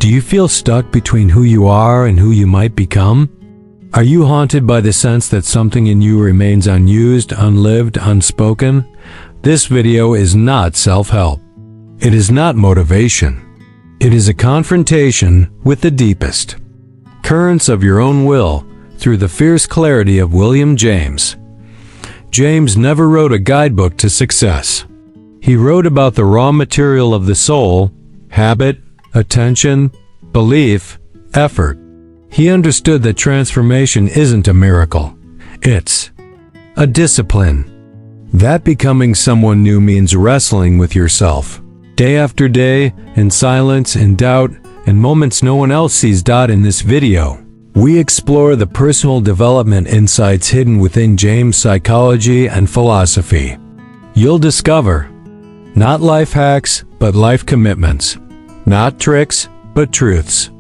Do you feel stuck between who you are and who you might become? Are you haunted by the sense that something in you remains unused, unlived, unspoken? This video is not self-help. It is not motivation. It is a confrontation with the deepest currents of your own will through the fierce clarity of William James. James never wrote a guidebook to success. He wrote about the raw material of the soul: habit, attention, belief, effort. He understood that transformation isn't a miracle. It's a discipline. That becoming someone new means wrestling with yourself, day after day, in silence, in doubt, and moments no one else sees. In this video, we explore the personal development insights hidden within James' psychology and philosophy. You'll discover not life hacks, but life commitments. Not tricks, but truths.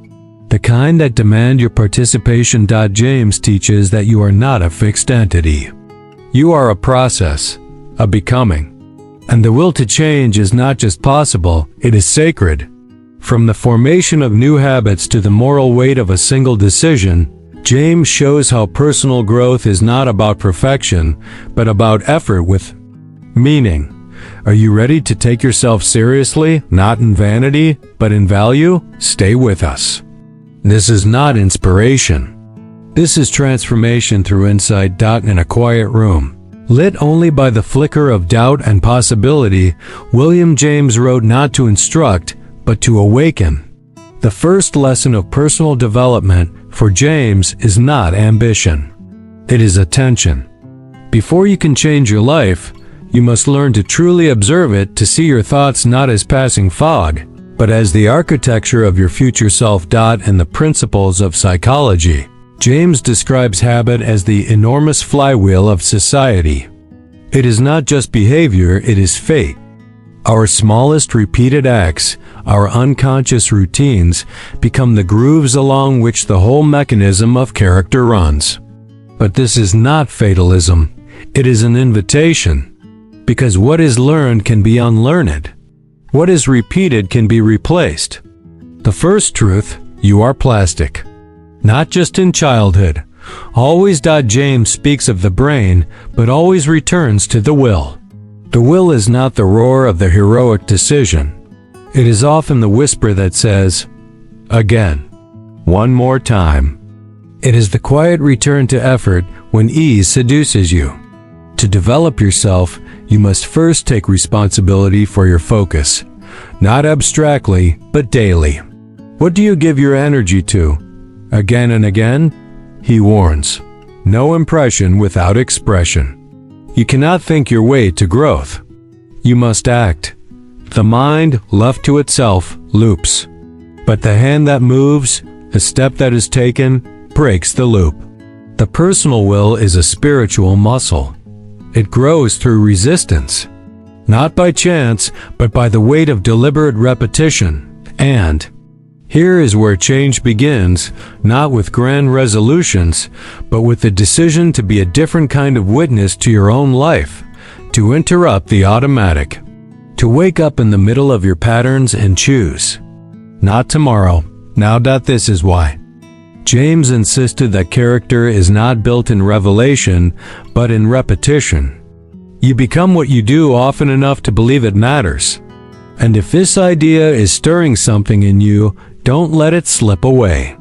The kind that demand your participation. James teaches that you are not a fixed entity. You are a process, a becoming. And the will to change is not just possible, it is sacred. From the formation of new habits to the moral weight of a single decision, James shows how personal growth is not about perfection, but about effort with meaning. Are you ready to take yourself seriously, not in vanity, but in value? Stay with us. This is not inspiration. This is transformation through insight. In a quiet room, lit only by the flicker of doubt and possibility, William James wrote not to instruct, but to awaken. The first lesson of personal development for James is not ambition. It is attention. Before you can change your life, you must learn to truly observe it, to see your thoughts not as passing fog, but as the architecture of your future self. And the principles of psychology. James describes habit as the enormous flywheel of society. It is not just behavior, it is fate. Our smallest repeated acts, our unconscious routines, become the grooves along which the whole mechanism of character runs. But this is not fatalism. It is an invitation. Because what is learned can be unlearned. What is repeated can be replaced. The first truth: you are plastic. Not just in childhood. Always. James speaks of the brain, but always returns to the will. The will is not the roar of the heroic decision. It is often the whisper that says, again, one more time. It is the quiet return to effort when ease seduces you. To develop yourself, you must first take responsibility for your focus, not abstractly, but daily. What do you give your energy to? Again and again? He warns, no impression without expression. You cannot think your way to growth. You must act. The mind, left to itself, loops. But the hand that moves, the step that is taken, breaks the loop. The personal will is a spiritual muscle. It grows through resistance, not by chance, but by the weight of deliberate repetition. And here is where change begins, not with grand resolutions, but with the decision to be a different kind of witness to your own life, to interrupt the automatic, to wake up in the middle of your patterns and choose. Not tomorrow, now. This is why James insisted that character is not built in revelation, but in repetition. You become what you do often enough to believe it matters. And if this idea is stirring something in you, don't let it slip away.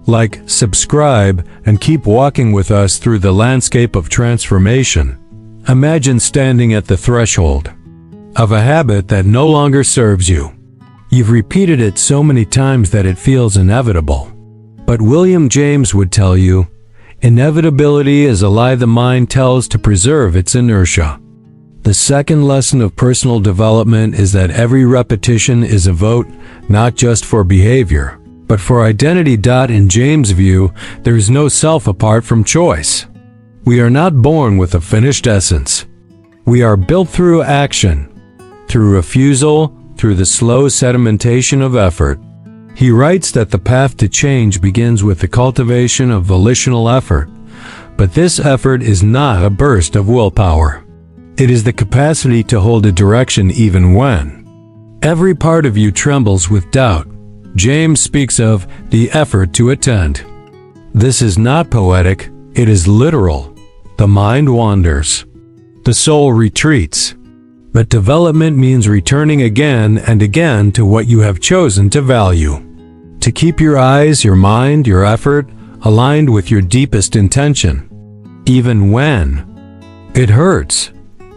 Like, subscribe, and keep walking with us through the landscape of transformation. Imagine standing at the threshold of a habit that no longer serves you. You've repeated it so many times that it feels inevitable. But William James would tell you, inevitability is a lie the mind tells to preserve its inertia. The second lesson of personal development is that every repetition is a vote, not just for behavior, but for identity. In James' view, there is no self apart from choice. We are not born with a finished essence. We are built through action, through refusal, through the slow sedimentation of effort. He writes that the path to change begins with the cultivation of volitional effort, but this effort is not a burst of willpower. It is the capacity to hold a direction even when every part of you trembles with doubt. James speaks of the effort to attend. This is not poetic, it is literal. The mind wanders. The soul retreats. But development means returning again and again to what you have chosen to value. To keep your eyes, your mind, your effort aligned with your deepest intention. Even when it hurts.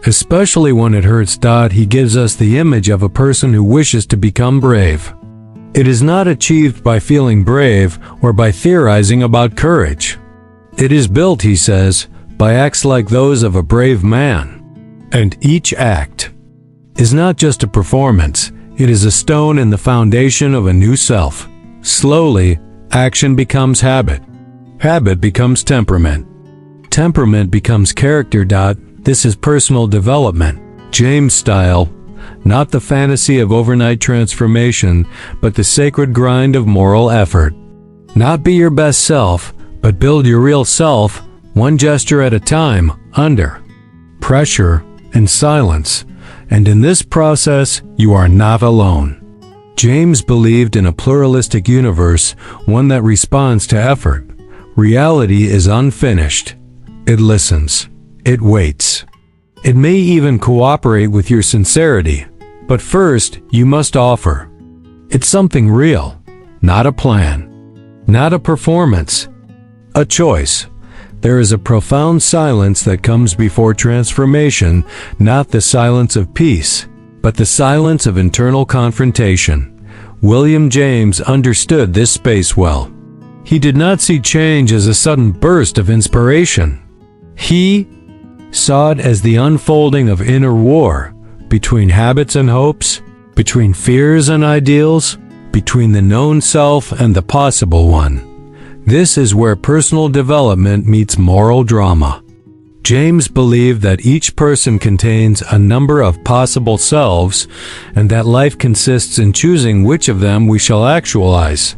Especially when it hurts. He gives us the image of a person who wishes to become brave. It is not achieved by feeling brave or by theorizing about courage. It is built, he says, by acts like those of a brave man. And each act is not just a performance, it is a stone in the foundation of a new self. Slowly, action becomes habit. Habit becomes temperament. Temperament becomes character. This is personal development, James style, not the fantasy of overnight transformation, but the sacred grind of moral effort. Not be your best self, but build your real self, one gesture at a time, under pressure and silence. And in this process, you are not alone. James believed in a pluralistic universe, one that responds to effort. Reality is unfinished. It listens. It waits. It may even cooperate with your sincerity. But first, you must offer. It's something real, not a plan, not a performance, a choice. There is a profound silence that comes before transformation, not the silence of peace, but the silence of internal confrontation. William James understood this space well. He did not see change as a sudden burst of inspiration. He saw it as the unfolding of inner war, between habits and hopes, between fears and ideals, between the known self and the possible one. This is where personal development meets moral drama. James believed that each person contains a number of possible selves, and that life consists in choosing which of them we shall actualize.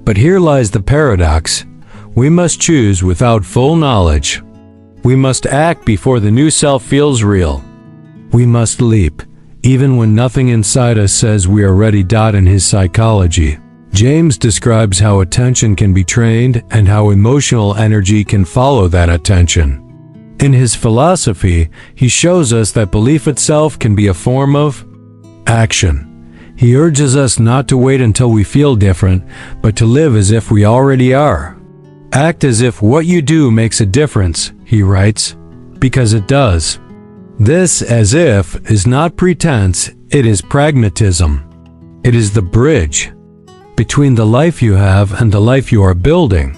But here lies the paradox. We must choose without full knowledge. We must act before the new self feels real. We must leap, even when nothing inside us says we are ready. In his psychology, James describes how attention can be trained and how emotional energy can follow that attention. In his philosophy, he shows us that belief itself can be a form of action. He urges us not to wait until we feel different, but to live as if we already are. Act as if what you do makes a difference, he writes, because it does. This as if is not pretense, it is pragmatism. It is the bridge between the life you have and the life you are building.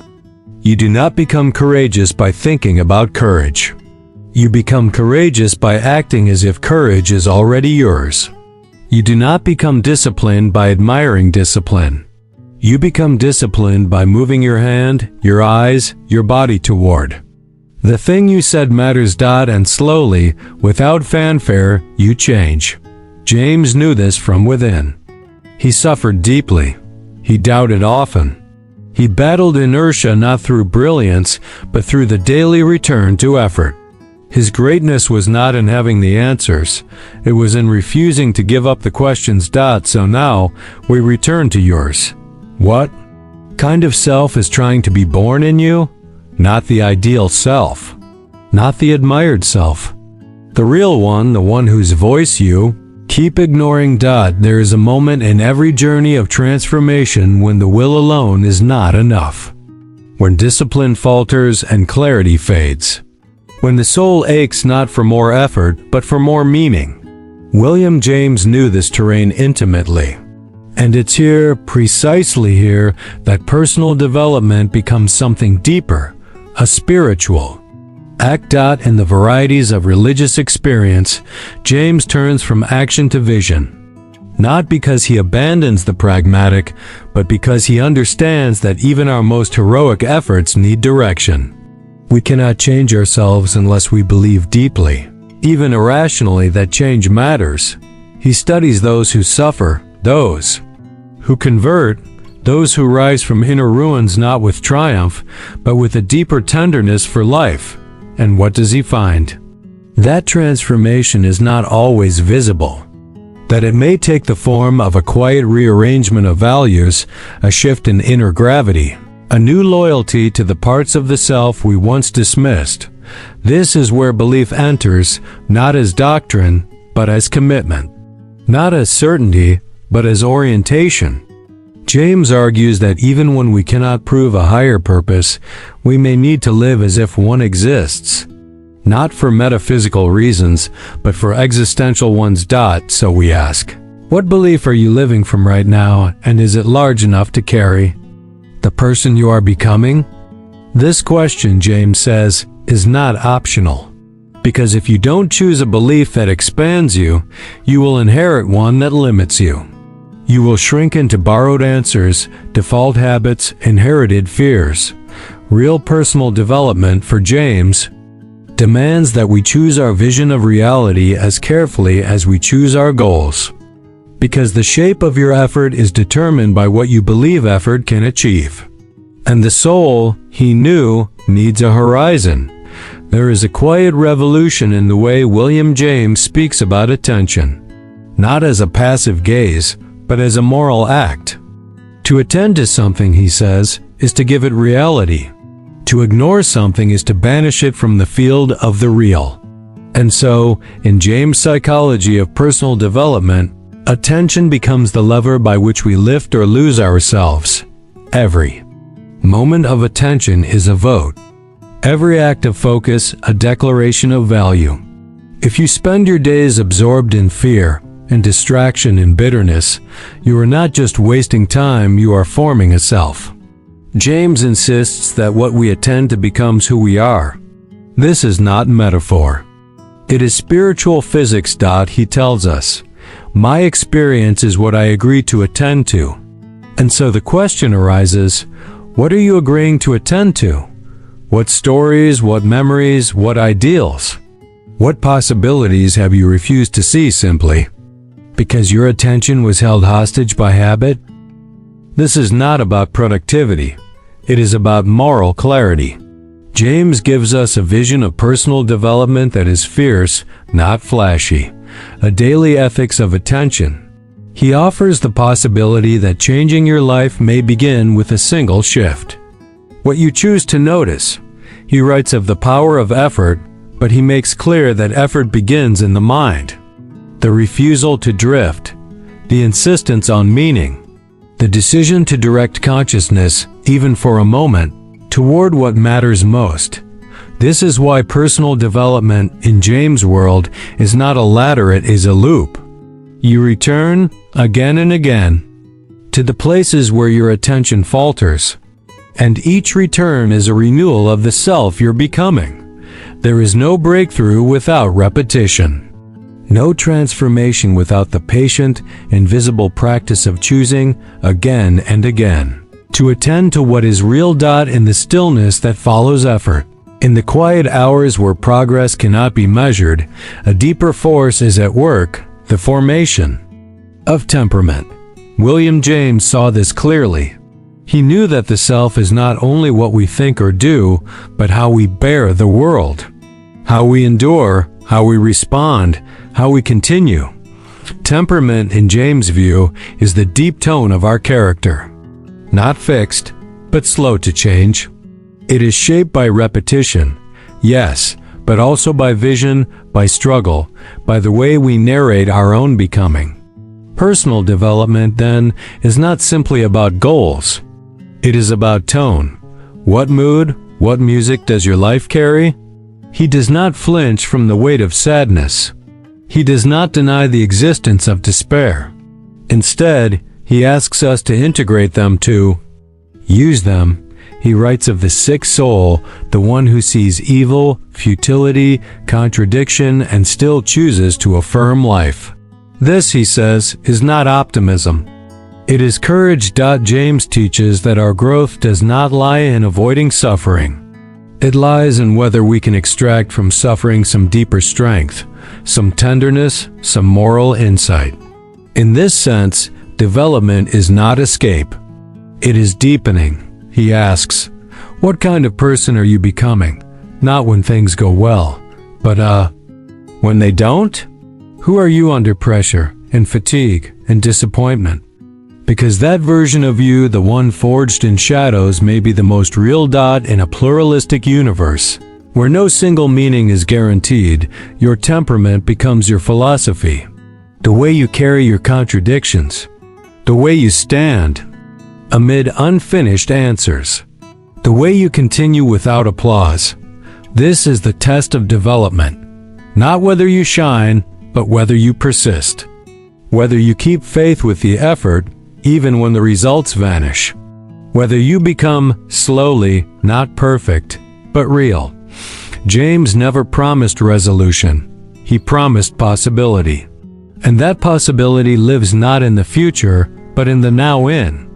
You do not become courageous by thinking about courage. You become courageous by acting as if courage is already yours. You do not become disciplined by admiring discipline. You become disciplined by moving your hand, your eyes, your body toward the thing you said matters. And slowly, without fanfare, you change. James knew this from within. He suffered deeply. He doubted often. He battled inertia not through brilliance, but through the daily return to effort. His greatness was not in having the answers. It was in refusing to give up the questions. So now, we return to yours. What kind of self is trying to be born in you? Not the ideal self. Not the admired self. The real one, the one whose voice you keep ignoring. There is a moment in every journey of transformation when the will alone is not enough. When discipline falters and clarity fades. When the soul aches not for more effort, but for more meaning. William James knew this terrain intimately. And it's here, precisely here, that personal development becomes something deeper, a spiritual act. In the varieties of religious experience, James turns from action to vision. Not because he abandons the pragmatic, but because he understands that even our most heroic efforts need direction. We cannot change ourselves unless we believe deeply, even irrationally, that change matters. He studies those who suffer, those who convert, those who rise from inner ruins not with triumph, but with a deeper tenderness for life. And what does he find? That transformation is not always visible. that it may take the form of a quiet rearrangement of values, a shift in inner gravity, a new loyalty to the parts of the self we once dismissed. This is where belief enters, not as doctrine, but as commitment. Not as certainty, but as orientation. James argues that even when we cannot prove a higher purpose, we may need to live as if one exists. Not for metaphysical reasons, but for existential ones. So we ask, what belief are you living from right now, and is it large enough to carry the person you are becoming? This question, James says, is not optional. Because if you don't choose a belief that expands you, you will inherit one that limits you. You will shrink into borrowed answers, default habits, inherited fears. Real personal development, for James, demands that we choose our vision of reality as carefully as we choose our goals. Because the shape of your effort is determined by what you believe effort can achieve. And the soul, he knew, needs a horizon. There is a quiet revolution in the way William James speaks about attention. Not as a passive gaze, but as a moral act. To attend to something, he says, is to give it reality. To ignore something is to banish it from the field of the real. And so, in James' psychology of personal development, attention becomes the lever by which we lift or lose ourselves. Every moment of attention is a vote. Every act of focus, a declaration of value. If you spend your days absorbed in fear, in distraction, in bitterness, you are not just wasting time, you are forming a self. James insists that what we attend to becomes who we are. This is not metaphor. It is spiritual physics. He tells us, my experience is what I agree to attend to. And so the question arises, what are you agreeing to attend to? What stories, what memories, what ideals? What possibilities have you refused to see simply because your attention was held hostage by habit? This is not about productivity. It is about moral clarity. James gives us a vision of personal development that is fierce, not flashy, a daily ethics of attention. He offers the possibility that changing your life may begin with a single shift. What you choose to notice. He writes of the power of effort, but he makes clear that effort begins in the mind. The refusal to drift, the insistence on meaning, the decision to direct consciousness, even for a moment, toward what matters most. This is why personal development in James' world is not a ladder, it is a loop. You return, again and again, to the places where your attention falters. And each return is a renewal of the self you're becoming. There is no breakthrough without repetition. No transformation without the patient, invisible practice of choosing again and again to attend to what is real. In the stillness that follows effort, in the quiet hours where progress cannot be measured, a deeper force is at work, the formation of temperament. William James saw this clearly. He knew that the self is not only what we think or do, but how we bear the world, how we endure, how we respond, how we continue. Temperament, in James' view, is the deep tone of our character. Not fixed, but slow to change. It is shaped by repetition, yes, but also by vision, by struggle, by the way we narrate our own becoming. Personal development, then, is not simply about goals. It is about tone. What mood, what music does your life carry? He does not flinch from the weight of sadness. He does not deny the existence of despair. Instead, he asks us to integrate them, to use them. He writes of the sick soul, the one who sees evil, futility, contradiction, and still chooses to affirm life. This, he says, is not optimism. It is courage. James teaches that our growth does not lie in avoiding suffering. It lies in whether we can extract from suffering some deeper strength, some tenderness, some moral insight. In this sense, development is not escape. It is deepening. He asks, what kind of person are you becoming? Not when things go well, but when they don't? Who are you under pressure? and fatigue and disappointment. Because that version of you, the one forged in shadows, may be the most real dot in a pluralistic universe. Where no single meaning is guaranteed, your temperament becomes your philosophy. The way you carry your contradictions. The way you stand amid unfinished answers. The way you continue without applause. This is the test of development. Not whether you shine, but whether you persist. Whether you keep faith with the effort, even when the results vanish. Whether you become slowly, not perfect, but real. James never promised resolution. He promised possibility. And that possibility lives not in the future, but in the now-in.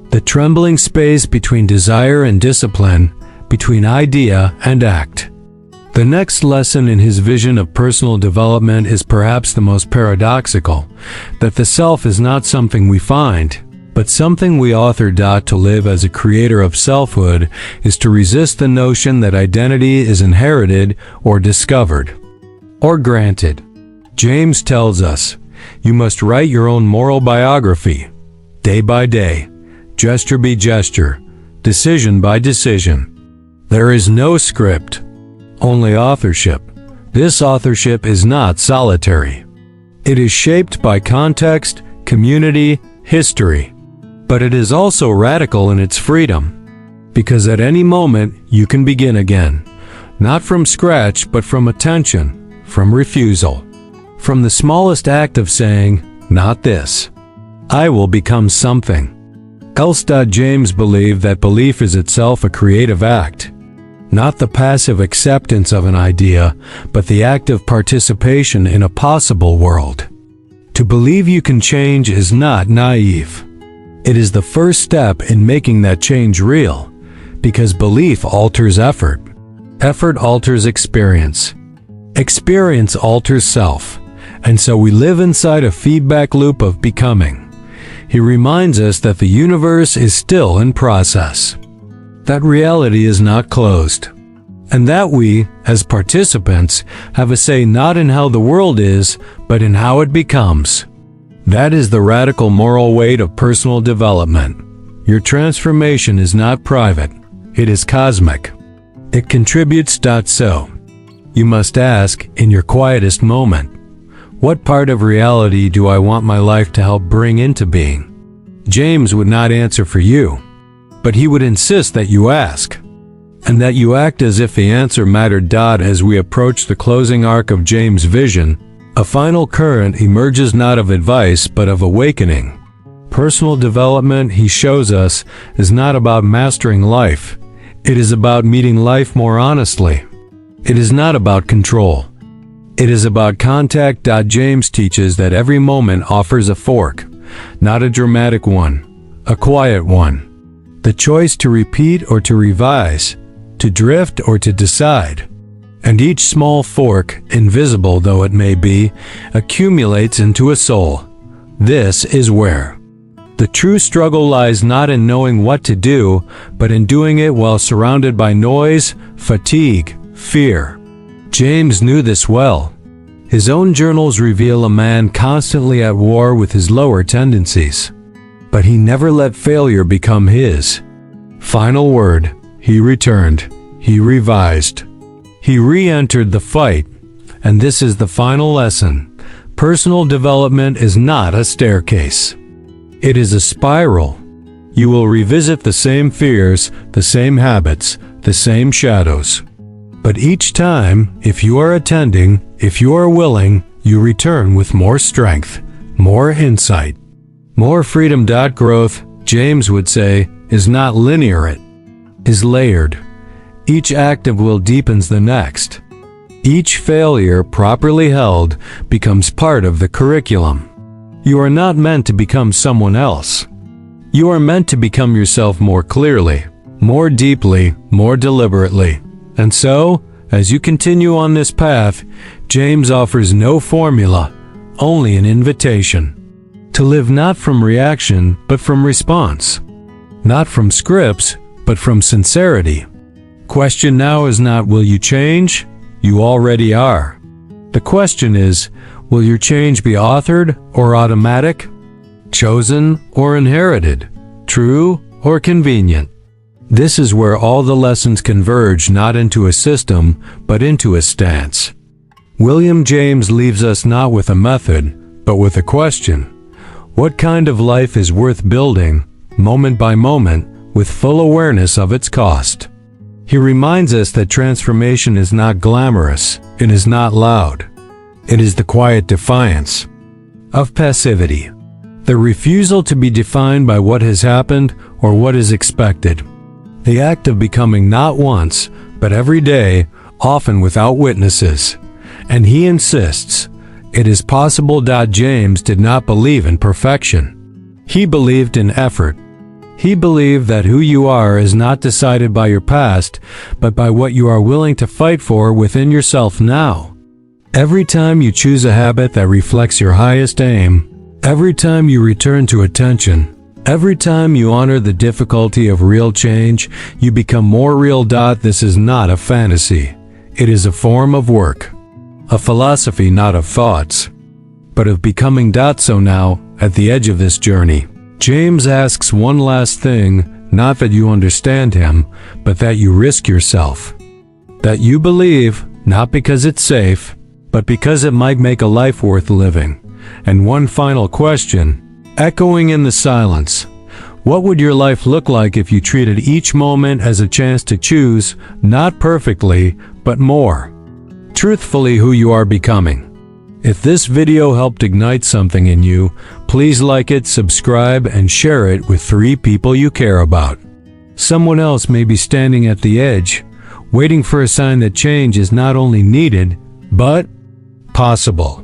The trembling space between desire and discipline, between idea and act. The next lesson in his vision of personal development is perhaps the most paradoxical, that the self is not something we find, but something we author. To live as a creator of selfhood is to resist the notion that identity is inherited or discovered, or granted. James tells us, you must write your own moral biography, day by day, gesture by gesture, decision by decision. There is no script, only authorship. This authorship is not solitary. It is shaped by context, community, history. But it is also radical in its freedom, because at any moment you can begin again, not from scratch but from attention, from refusal, from the smallest act of saying, not this. I will become something else. James believed that belief is itself a creative act, not the passive acceptance of an idea, but the active participation in a possible world. To believe you can change is not naive. It is the first step in making that change real, because belief alters effort. Effort alters experience. Experience alters self, and so we live inside a feedback loop of becoming. He reminds us that the universe is still in process, that reality is not closed, and that we, as participants, have a say not in how the world is, but in how it becomes. That is the radical moral weight of personal development. Your transformation is not private, it is cosmic. It contributes. So, you must ask, in your quietest moment, what part of reality do I want my life to help bring into being? James would not answer for you, but he would insist that you ask, and that you act as if the answer mattered. As we approach the closing arc of James' vision, a final current emerges not of advice but of awakening. Personal development, he shows us, is not about mastering life. It is about meeting life more honestly. It is not about control. It is about contact. James teaches that every moment offers a fork, not a dramatic one, a quiet one. The choice to repeat or to revise, to drift or to decide. And each small fork, invisible though it may be, accumulates into a soul. This is where the true struggle lies, not in knowing what to do, but in doing it while surrounded by noise, fatigue, fear. James knew this well. His own journals reveal a man constantly at war with his lower tendencies. But he never let failure become his final word. He returned. He revised. He re-entered the fight. And this is the final lesson. Personal development is not a staircase. It is a spiral. You will revisit the same fears, the same habits, the same shadows. But each time, if you are attending, if you are willing, you return with more strength, more insight, more freedom. Growth, James would say, is not linear, it is layered. Each act of will deepens the next. Each failure, properly held, becomes part of the curriculum. You are not meant to become someone else. You are meant to become yourself more clearly, more deeply, more deliberately. And so, as you continue on this path, James offers no formula, only an invitation. To live not from reaction, but from response. Not from scripts, but from sincerity. Question now is not, will you change? You already are. The question is, Will your change be authored or automatic? Chosen or inherited? True or convenient? This is where all the lessons converge, not into a system, but into a stance. William James leaves us not with a method, but with a question. What kind of life is worth building, moment by moment, with full awareness of its cost? He reminds us that transformation is not glamorous, it is not loud. It is the quiet defiance of passivity, the refusal to be defined by what has happened or what is expected. The act of becoming not once, but every day, often without witnesses. And he insists, it is possible. James did not believe in perfection. He believed in effort. He believed that who you are is not decided by your past, but by what you are willing to fight for within yourself now. Every time you choose a habit that reflects your highest aim, every time you return to attention, every time you honor the difficulty of real change, you become more real. This is not a fantasy. It is a form of work, a philosophy not of thoughts, but of becoming. So now, at the edge of this journey, James asks one last thing, not that you understand him, but that you risk yourself. That you believe, not because it's safe, but because it might make a life worth living. And one final question, echoing in the silence. What would your life look like if you treated each moment as a chance to choose, not perfectly, but more truthfully, who you are becoming? If this video helped ignite something in you, please like it, subscribe, and share it with 3 people you care about. Someone else may be standing at the edge, waiting for a sign that change is not only needed, but possible.